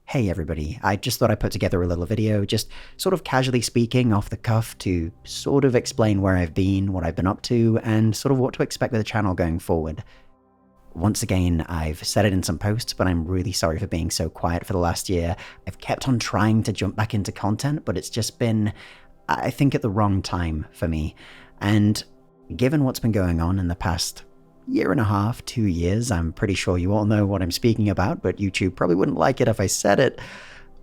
Hey everybody, I just thought I'd put together a little video, just sort of casually speaking off the cuff to sort of explain where I've been, what I've been up to, and sort of what to expect with the channel going forward. Once again, I've said it in some posts, but I'm really sorry for being so quiet for the last year. I've kept on trying to jump back into content, but it's just been, I think, at the wrong time for me. And given what's been going on in the past year and a half, 2 years, I'm pretty sure you all know what I'm speaking about, but YouTube probably wouldn't like it if I said it.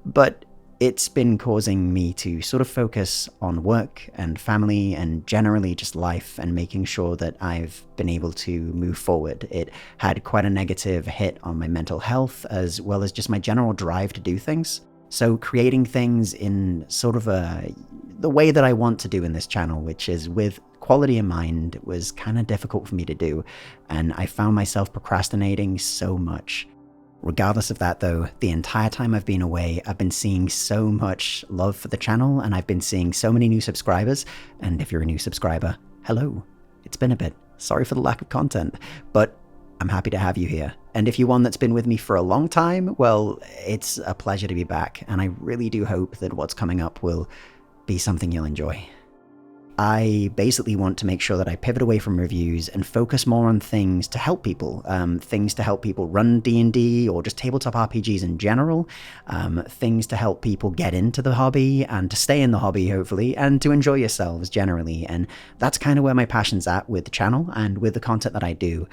But it's been causing me to sort of focus on work and family and generally just life and making sure that I've been able to move forward. It had quite a negative hit on my mental health as well as just my general drive to do things. So creating things in sort of the way that I want to do in this channel, which is with quality in mind, was kind of difficult for me to do, and I found myself procrastinating so much. Regardless of that though, the entire time I've been away, I've been seeing so much love for the channel, and I've been seeing so many new subscribers, and if you're a new subscriber, hello. It's been a bit. Sorry for the lack of content, but I'm happy to have you here. And if you're one that's been with me for a long time, well, it's a pleasure to be back, and I really do hope that what's coming up will be something you'll enjoy. I basically want to make sure that I pivot away from reviews and focus more on things to help people, things to help people run D&D or just tabletop RPGs in general, things to help people get into the hobby and to stay in the hobby, hopefully, and to enjoy yourselves generally. And that's kind of where my passion's at with the channel and with the content that I do.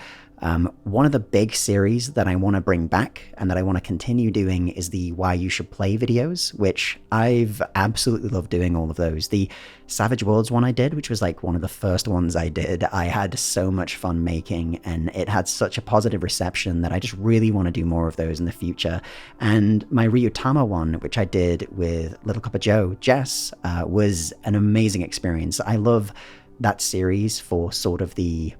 One of the big series that I want to bring back and that I want to continue doing is the Why You Should Play videos, which I've absolutely loved doing all of those. The Savage Worlds one I did, which was like one of the first ones I did, I had so much fun making, and it had such a positive reception that I just really want to do more of those in the future. And my Ryutama one, which I did with Little Cup of Joe, Jess, was an amazing experience. I love that series for sort of the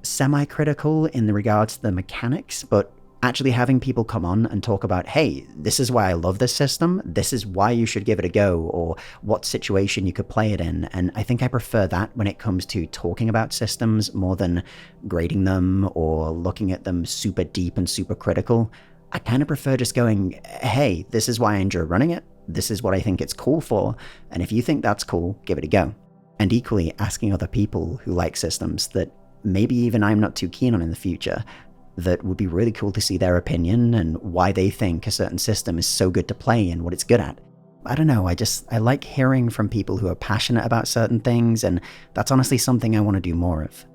semi-critical in the regards to the mechanics, but actually having people come on and talk about, hey, this is why I love this system, this is why you should give it a go, or what situation you could play it in. And I think I prefer that when it comes to talking about systems more than grading them or looking at them super deep and super critical. I kind of prefer just going, hey, this is why I enjoy running it, this is what I think it's cool for, and if you think that's cool, give it a go. And equally asking other people who like systems that maybe even I'm not too keen on in the future, that would be really cool to see their opinion and why they think a certain system is so good to play and what it's good at. I don't know, I like hearing from people who are passionate about certain things, and that's honestly something I want to do more of.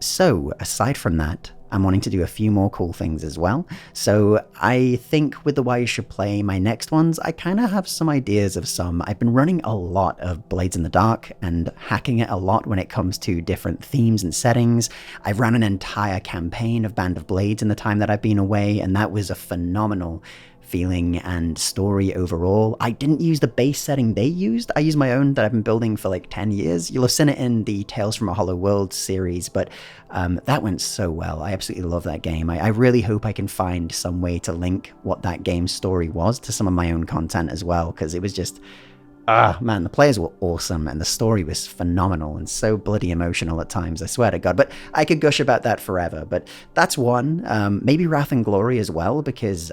So, aside from that, I'm wanting to do a few more cool things as well. So I think with the Why You Should Play, my next ones, I kind of have some ideas of some. I've been running a lot of Blades in the Dark and hacking it a lot when it comes to different themes and settings. I've run an entire campaign of Band of Blades in the time that I've been away, and that was a phenomenal feeling and story overall. I didn't use the base setting they used. I used my own that I've been building for like 10 years. You'll have seen it in the Tales from a Hollow World series, but that went so well. I absolutely love that game. I really hope I can find some way to link what that game's story was to some of my own content as well, because it was just, man, the players were awesome and the story was phenomenal and so bloody emotional at times, I swear to God. But I could gush about that forever, but that's one. Maybe Wrath and Glory as well, because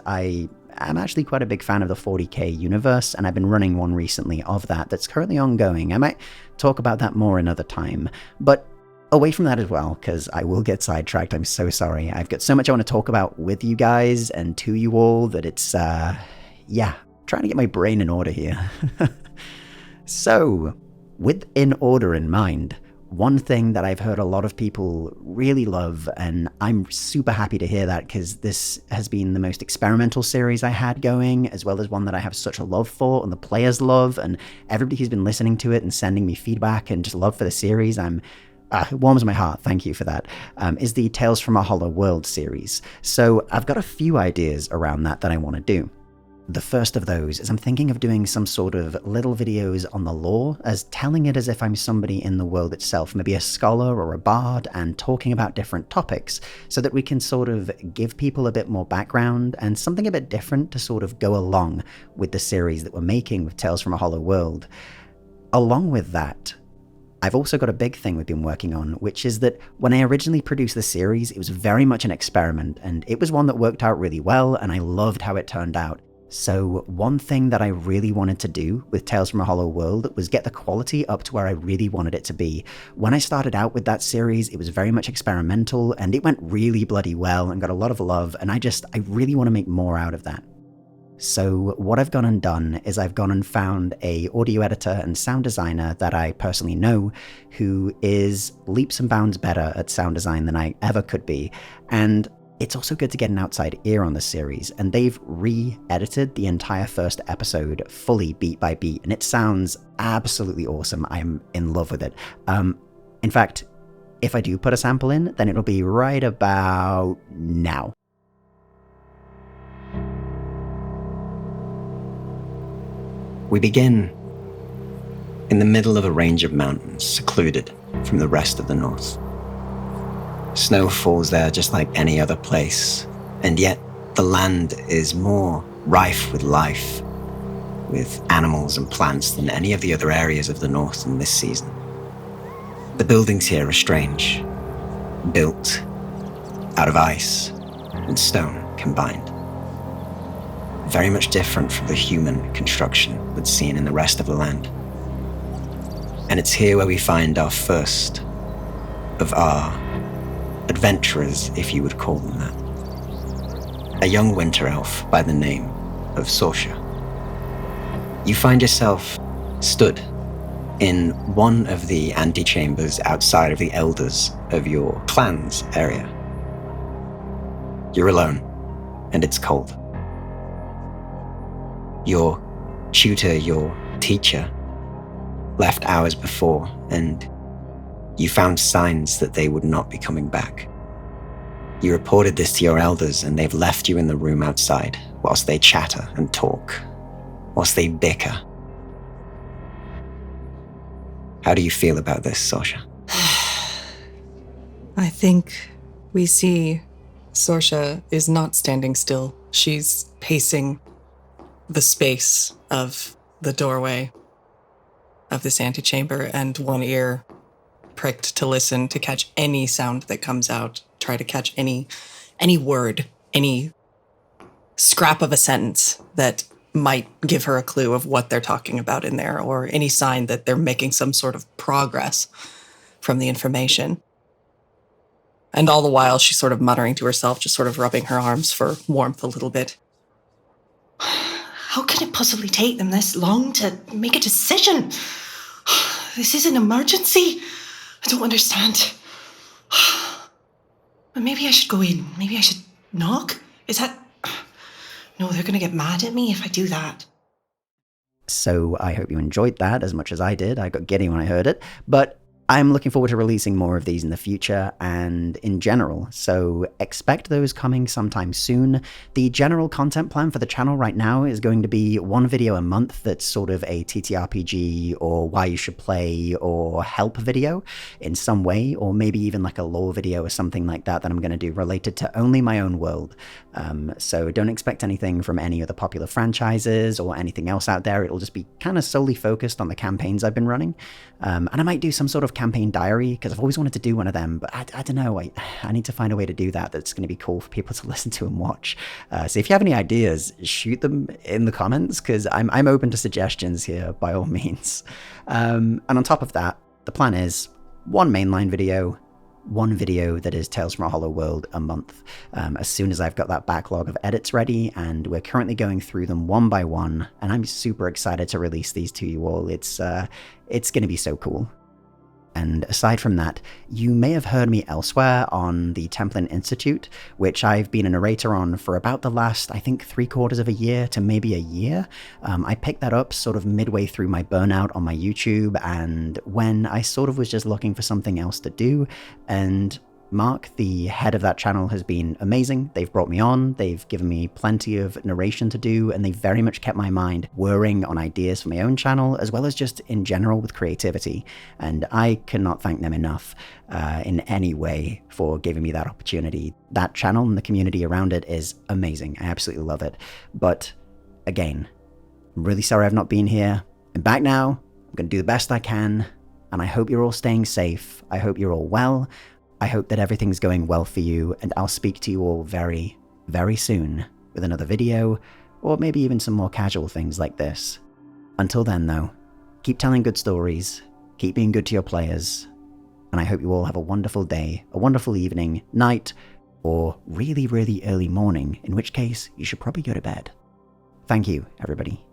I'm actually quite a big fan of the 40k universe, and I've been running one recently of that that's currently ongoing. I might talk about that more another time, but away from that as well, because I will get sidetracked, I'm so sorry. I've got so much I want to talk about with you guys and to you all that it's, yeah, trying to get my brain in order here. So, with in order in mind, one thing that I've heard a lot of people really love, and I'm super happy to hear that because this has been the most experimental series I had going, as well as one that I have such a love for and the players love, and everybody who's been listening to it and sending me feedback and just love for the series, it warms my heart, thank you for that, is the Tales from a Hollow World series. So I've got a few ideas around that I want to do. The first of those is I'm thinking of doing some sort of little videos on the lore, as telling it as if I'm somebody in the world itself, maybe a scholar or a bard, and talking about different topics, so that we can sort of give people a bit more background and something a bit different to sort of go along with the series that we're making with Tales from a Hollow World. Along with that, I've also got a big thing we've been working on, which is that when I originally produced the series, it was very much an experiment, and it was one that worked out really well, and I loved how it turned out. So one thing that I really wanted to do with Tales from a Hollow World was get the quality up to where I really wanted it to be. When I started out with that series, it was very much experimental and it went really bloody well and got a lot of love, and I really want to make more out of that. So what I've gone and done is I've gone and found a audio editor and sound designer that I personally know who is leaps and bounds better at sound design than I ever could be, and it's also good to get an outside ear on the series, and they've re-edited the entire first episode fully beat by beat, and it sounds absolutely awesome. I'm in love with it. In fact, if I do put a sample in, then it'll be right about now. We begin in the middle of a range of mountains, secluded from the rest of the north. Snow falls there just like any other place, and yet the land is more rife with life, with animals and plants than any of the other areas of the north in this season. The buildings here are strange, built out of ice and stone combined. Very much different from the human construction that's seen in the rest of the land. And it's here where we find our first of our adventurers, if you would call them that. A young winter elf by the name of Sorsha. You find yourself stood in one of the antechambers outside of the elders of your clan's area. You're alone, and it's cold. Your tutor, your teacher, left hours before, and you found signs that they would not be coming back. You reported this to your elders, and they've left you in the room outside whilst they chatter and talk, whilst they bicker. How do you feel about this, Sorsha? I think we see Sorsha is not standing still. She's pacing the space of the doorway of this antechamber, and one ear pricked to listen to catch any sound that comes out, try to catch any word, any scrap of a sentence that might give her a clue of what they're talking about in there, or any sign that they're making some sort of progress from the information. And all the while, she's sort of muttering to herself, just sort of rubbing her arms for warmth a little bit. How can it possibly take them this long to make a decision? This is an emergency. I don't understand. But maybe I should go in. Maybe I should knock? Is that... No, they're going to get mad at me if I do that. So I hope you enjoyed that as much as I did. I got giddy when I heard it, but I'm looking forward to releasing more of these in the future and in general, so expect those coming sometime soon. The general content plan for the channel right now is going to be one video a month that's sort of a TTRPG or why you should play or help video in some way, or maybe even like a lore video or something like that I'm going to do related to only my own world. So don't expect anything from any of the popular franchises or anything else out there. It'll just be kind of solely focused on the campaigns I've been running. And I might do some sort of campaign diary, because I've always wanted to do one of them, but I don't know, I need to find a way to do that that's going to be cool for people to listen to and watch. So if you have any ideas, shoot them in the comments, because I'm open to suggestions here by all means. And on top of that, the plan is one mainline video, one video that is Tales from a Hollow World a month, as soon as I've got that backlog of edits ready, and we're currently going through them one by one, and I'm super excited to release these to you all. It's going to be so cool. And aside from that, you may have heard me elsewhere on the Templin Institute, which I've been a narrator on for about the last, I think, 3/4 of a year to maybe a year. I picked that up sort of midway through my burnout on my YouTube, and when I sort of was just looking for something else to do, and Mark, the head of that channel, has been amazing. They've brought me on, they've given me plenty of narration to do, and they've very much kept my mind whirring on ideas for my own channel, as well as just in general with creativity. And I cannot thank them enough in any way for giving me that opportunity. That channel and the community around it is amazing. I absolutely love it. But again, I'm really sorry I've not been here. I'm back now. I'm going to do the best I can, and I hope you're all staying safe. I hope you're all well. I hope that everything's going well for you, and I'll speak to you all very, very soon with another video, or maybe even some more casual things like this. Until then though, keep telling good stories, keep being good to your players, and I hope you all have a wonderful day, a wonderful evening, night, or really, really early morning, in which case you should probably go to bed. Thank you, everybody.